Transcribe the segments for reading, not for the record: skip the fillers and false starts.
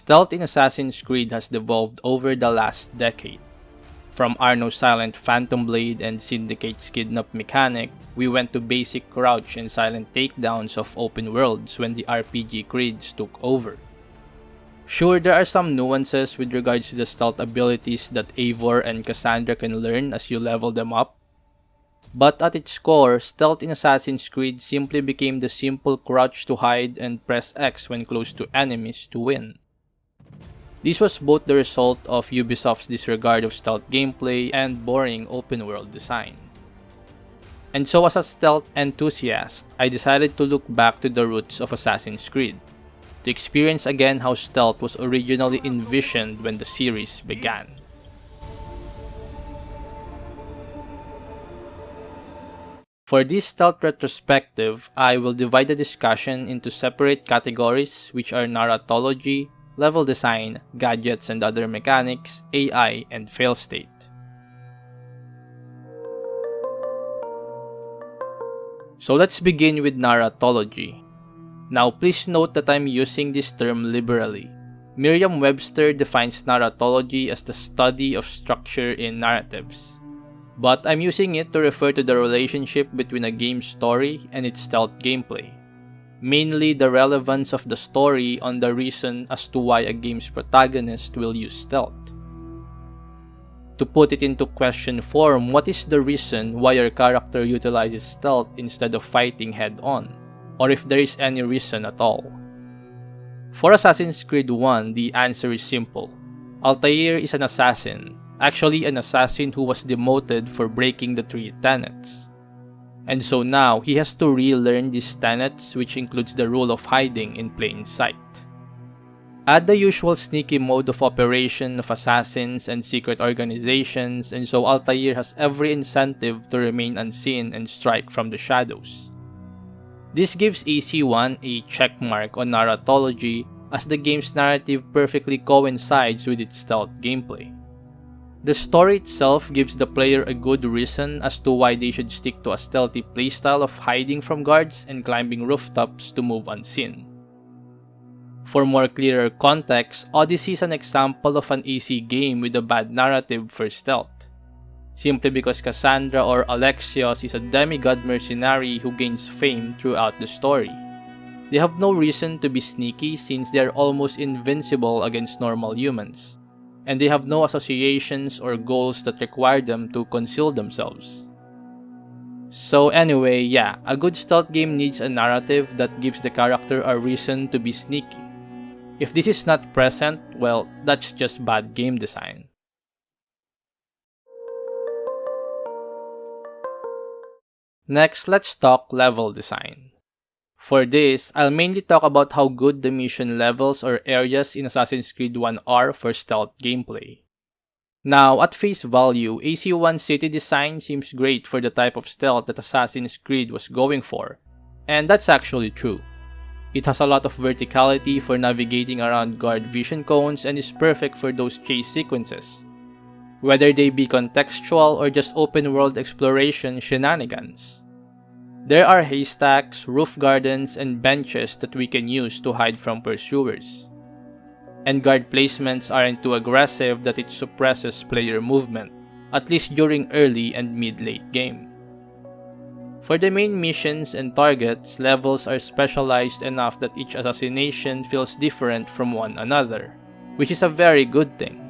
Stealth in Assassin's Creed has evolved over the last decade. From Arno's silent Phantom Blade and Syndicate's kidnap mechanic, we went to basic crouch and silent takedowns of open worlds when the RPG creeds took over. Sure, there are some nuances with regards to the stealth abilities that Eivor and Cassandra can learn as you level them up, but at its core, stealth in Assassin's Creed simply became the simple crouch to hide and press X when close to enemies to win. This was both the result of Ubisoft's disregard of stealth gameplay and boring open-world design. And so as a stealth enthusiast, I decided to look back to the roots of Assassin's Creed, to experience again how stealth was originally envisioned when the series began. For this stealth retrospective, I will divide the discussion into separate categories, which are narratology, level design, gadgets and other mechanics, AI, and failstate. So let's begin with narratology. Now please note that I'm using this term liberally. Merriam-Webster defines narratology as the study of structure in narratives, but I'm using it to refer to the relationship between a game's story and its stealth gameplay. Mainly the relevance of the story on the reason as to why a game's protagonist will use stealth. To put it into question form, what is the reason why your character utilizes stealth instead of fighting head-on? Or if there is any reason at all? For Assassin's Creed 1, the answer is simple. Altair is an assassin, actually an assassin who was demoted for breaking the 3 tenets. And so now, he has to relearn these tenets, which includes the rule of hiding in plain sight. Add the usual sneaky mode of operation of assassins and secret organizations, and so Altair has every incentive to remain unseen and strike from the shadows. This gives AC1 a checkmark on narratology, as the game's narrative perfectly coincides with its stealth gameplay. The story itself gives the player a good reason as to why they should stick to a stealthy playstyle of hiding from guards and climbing rooftops to move unseen. For more clearer context, Odyssey is an example of an AC game with a bad narrative for stealth, simply because Cassandra or Alexios is a demigod mercenary who gains fame throughout the story. They have no reason to be sneaky since they are almost invincible against normal humans, and they have no associations or goals that require them to conceal themselves. So anyway, yeah, a good stealth game needs a narrative that gives the character a reason to be sneaky. If this is not present, well, that's just bad game design. Next, let's talk level design. For this, I'll mainly talk about how good the mission levels or areas in Assassin's Creed 1 are for stealth gameplay. Now, at face value, AC1's city design seems great for the type of stealth that Assassin's Creed was going for, and that's actually true. It has a lot of verticality for navigating around guard vision cones and is perfect for those chase sequences, whether they be contextual or just open world exploration shenanigans. There are haystacks, roof gardens, and benches that we can use to hide from pursuers. And guard placements aren't too aggressive that it suppresses player movement, at least during early and mid-late game. For the main missions and targets, levels are specialized enough that each assassination feels different from one another, which is a very good thing.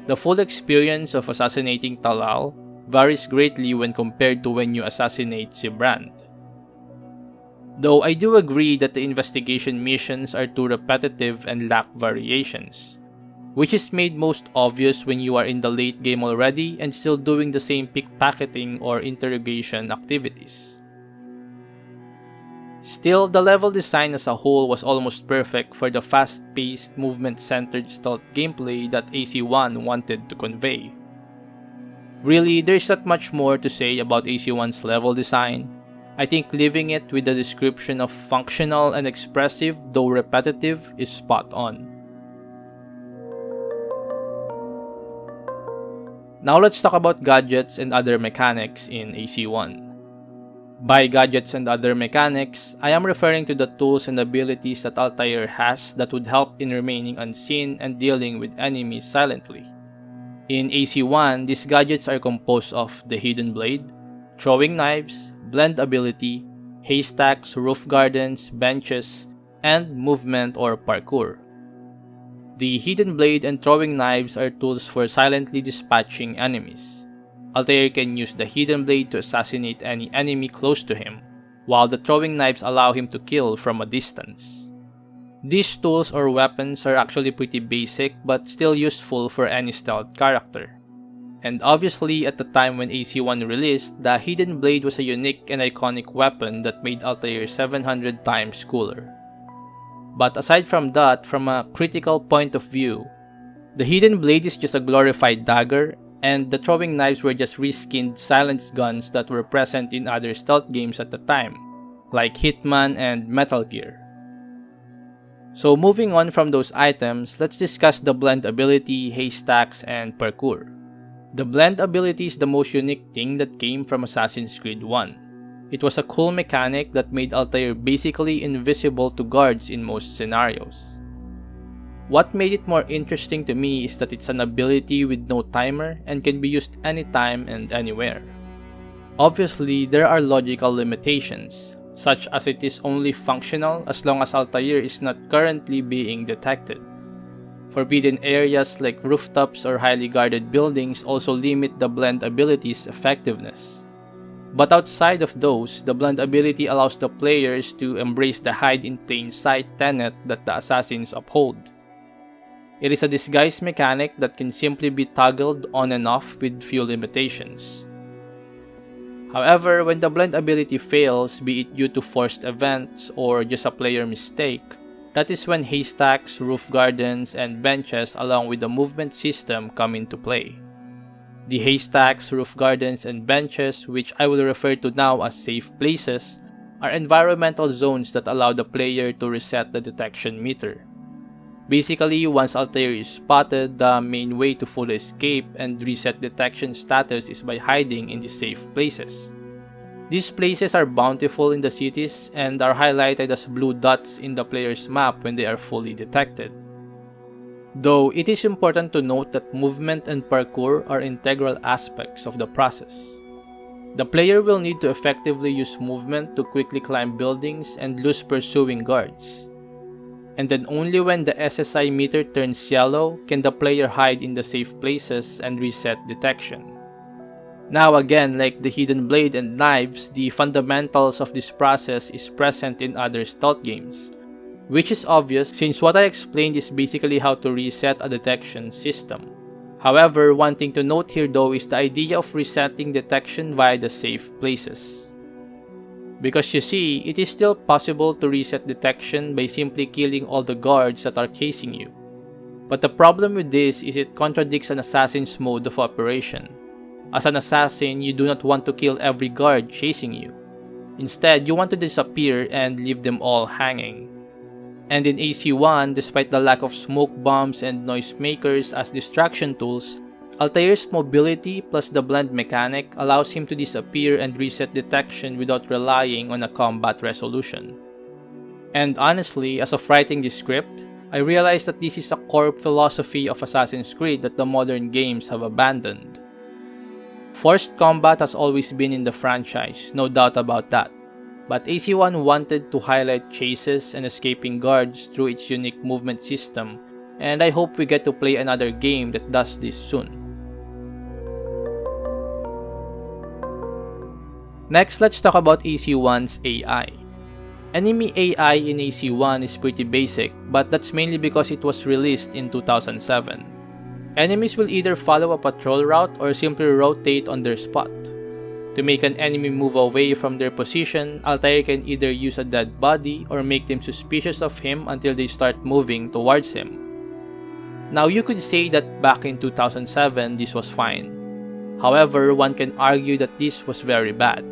The full experience of assassinating Talal varies greatly when compared to when you assassinate Sibrand. Though I do agree that the investigation missions are too repetitive and lack variations, which is made most obvious when you are in the late game already and still doing the same pickpocketing or interrogation activities. Still, the level design as a whole was almost perfect for the fast-paced, movement-centered stealth gameplay that AC1 wanted to convey. Really, there's not much more to say about AC1's level design. I think leaving it with the description of functional and expressive, though repetitive, is spot on. Now let's talk about gadgets and other mechanics in AC1. By gadgets and other mechanics, I am referring to the tools and abilities that Altair has that would help in remaining unseen and dealing with enemies silently. In AC1, these gadgets are composed of the Hidden Blade, Throwing Knives, Blend Ability, Haystacks, Roof Gardens, Benches, and Movement or Parkour. The Hidden Blade and Throwing Knives are tools for silently dispatching enemies. Altair can use the Hidden Blade to assassinate any enemy close to him, while the Throwing Knives allow him to kill from a distance. These tools or weapons are actually pretty basic but still useful for any stealth character. And obviously, at the time when AC1 released, the Hidden Blade was a unique and iconic weapon that made Altair 700 times cooler. But aside from that, from a critical point of view, the Hidden Blade is just a glorified dagger, and the Throwing Knives were just reskinned silenced guns that were present in other stealth games at the time, like Hitman and Metal Gear. So moving on from those items, let's discuss the Blend ability, Haystacks, and Parkour. The Blend ability is the most unique thing that came from Assassin's Creed 1. It was a cool mechanic that made Altair basically invisible to guards in most scenarios. What made it more interesting to me is that it's an ability with no timer and can be used anytime and anywhere. Obviously, there are logical limitations, such as it is only functional as long as Altair is not currently being detected. Forbidden areas like rooftops or highly guarded buildings also limit the Blend ability's effectiveness. But outside of those, the Blend ability allows the players to embrace the hide in plain sight tenet that the assassins uphold. It is a disguise mechanic that can simply be toggled on and off with few limitations. However, when the Blend ability fails, be it due to forced events or just a player mistake, that is when Haystacks, Roof Gardens, and Benches along with the movement system come into play. The Haystacks, Roof Gardens, and Benches, which I will refer to now as safe places, are environmental zones that allow the player to reset the detection meter. Basically, once Altair is spotted, the main way to fully escape and reset detection status is by hiding in the safe places. These places are bountiful in the cities and are highlighted as blue dots in the player's map when they are fully detected. Though it is important to note that movement and parkour are integral aspects of the process. The player will need to effectively use movement to quickly climb buildings and lose pursuing guards. And then only when the SSI meter turns yellow can the player hide in the safe places and reset detection. Now again, like the Hidden Blade and Knives, the fundamentals of this process is present in other stealth games, which is obvious since what I explained is basically how to reset a detection system. However, one thing to note here though is the idea of resetting detection via the safe places. Because you see, it is still possible to reset detection by simply killing all the guards that are chasing you. But the problem with this is it contradicts an assassin's mode of operation. As an assassin, you do not want to kill every guard chasing you. Instead, you want to disappear and leave them all hanging. And in AC1, despite the lack of smoke bombs and noisemakers as distraction tools, Altair's mobility plus the blend mechanic allows him to disappear and reset detection without relying on a combat resolution. And honestly, as of writing this script, I realized that this is a core philosophy of Assassin's Creed that the modern games have abandoned. Forced combat has always been in the franchise, no doubt about that. But AC1 wanted to highlight chases and escaping guards through its unique movement system, and I hope we get to play another game that does this soon. Next, let's talk about AC1's AI. Enemy AI in AC1 is pretty basic, but that's mainly because it was released in 2007. Enemies will either follow a patrol route or simply rotate on their spot. To make an enemy move away from their position, Altair can either use a dead body or make them suspicious of him until they start moving towards him. Now you could say that back in 2007 this was fine. However, one can argue that this was very bad.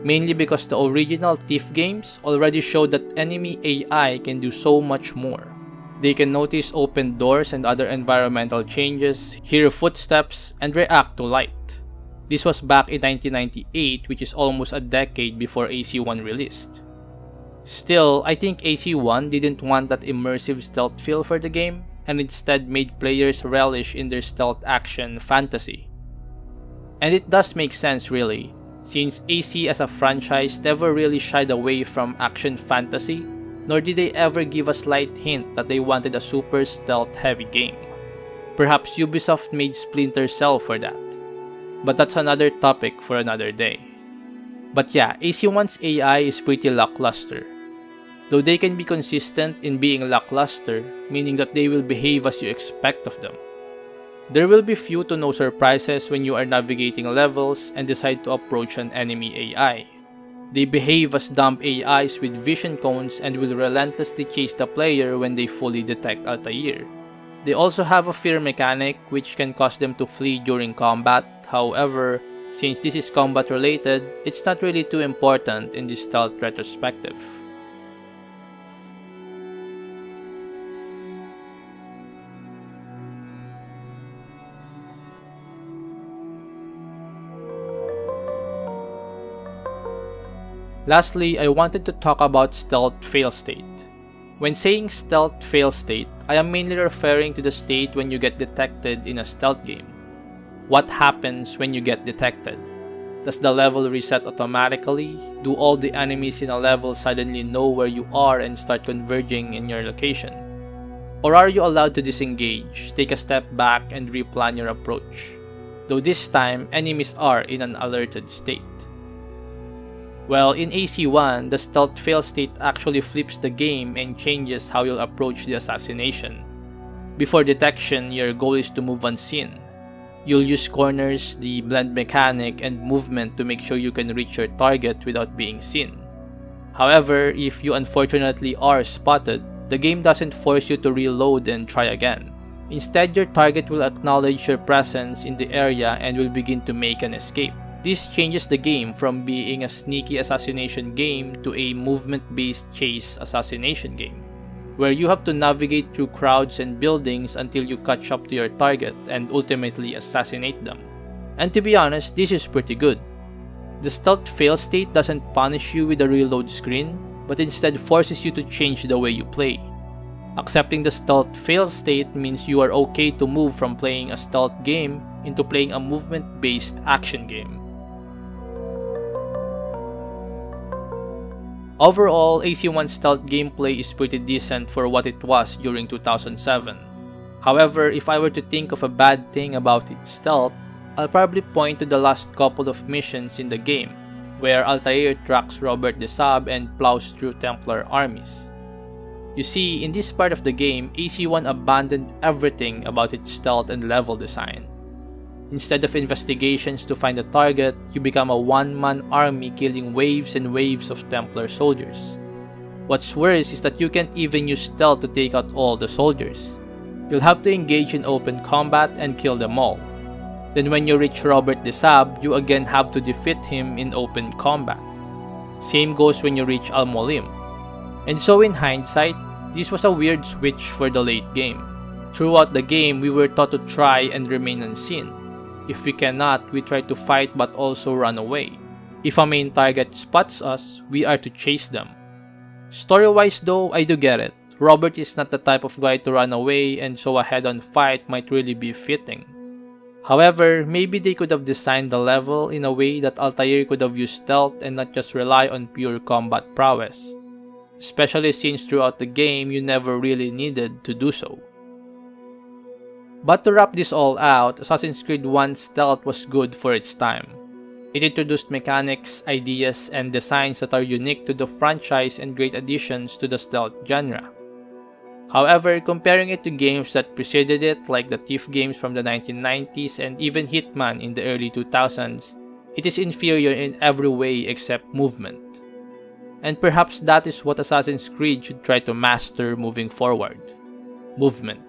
Mainly because the original Thief games already showed that enemy AI can do so much more. They can notice open doors and other environmental changes, hear footsteps, and react to light. This was back in 1998, which is almost a decade before AC-1 released. Still, I think AC-1 didn't want that immersive stealth feel for the game, and instead made players relish in their stealth action fantasy. And it does make sense really, since AC as a franchise never really shied away from action fantasy, nor did they ever give a slight hint that they wanted a super stealth heavy game. Perhaps Ubisoft made Splinter Cell for that. But that's another topic for another day. But yeah, AC-1's AI is pretty lackluster. Though they can be consistent in being lackluster, meaning that they will behave as you expect of them. There will be few to no surprises when you are navigating levels and decide to approach an enemy AI. They behave as dumb AIs with vision cones and will relentlessly chase the player when they fully detect Altair. They also have a fear mechanic which can cause them to flee during combat. However, since this is combat related, it's not really too important in this stealth retrospective. Lastly, I wanted to talk about stealth failstate. When saying stealth failstate, I am mainly referring to the state when you get detected in a stealth game. What happens when you get detected? Does the level reset automatically? Do all the enemies in a level suddenly know where you are and start converging in your location? Or are you allowed to disengage, take a step back and replan your approach? Though this time, enemies are in an alerted state. Well, in AC-1, the stealth failstate actually flips the game and changes how you'll approach the assassination. Before detection, your goal is to move unseen. You'll use corners, the blend mechanic, and movement to make sure you can reach your target without being seen. However, if you unfortunately are spotted, the game doesn't force you to reload and try again. Instead, your target will acknowledge your presence in the area and will begin to make an escape. This changes the game from being a sneaky assassination game to a movement-based chase assassination game, where you have to navigate through crowds and buildings until you catch up to your target and ultimately assassinate them. And to be honest, this is pretty good. The stealth failstate doesn't punish you with a reload screen, but instead forces you to change the way you play. Accepting the stealth failstate means you are okay to move from playing a stealth game into playing a movement-based action game. Overall, AC-1 stealth gameplay is pretty decent for what it was during 2007. However, if I were to think of a bad thing about its stealth, I'll probably point to the last couple of missions in the game, where Altair tracks Robert de Saab and plows through Templar armies. You see, in this part of the game, AC-1 abandoned everything about its stealth and level design. Instead of investigations to find a target, you become a one-man army killing waves and waves of Templar soldiers. What's worse is that you can't even use stealth to take out all the soldiers. You'll have to engage in open combat and kill them all. Then when you reach Robert de Saab, you again have to defeat him in open combat. Same goes when you reach Al Molim. And so in hindsight, this was a weird switch for the late game. Throughout the game, we were taught to try and remain unseen. If we cannot, we try to fight but also run away. If a main target spots us, we are to chase them. Story-wise though, I do get it. Robert is not the type of guy to run away, and so a head-on fight might really be fitting. However, maybe they could have designed the level in a way that Altair could have used stealth and not just rely on pure combat prowess. Especially since throughout the game, you never really needed to do so. But to wrap this all out, Assassin's Creed 1's stealth was good for its time. It introduced mechanics, ideas, and designs that are unique to the franchise and great additions to the stealth genre. However, comparing it to games that preceded it like the Thief games from the 1990s and even Hitman in the early 2000s, it is inferior in every way except movement. And perhaps that is what Assassin's Creed should try to master moving forward. Movement.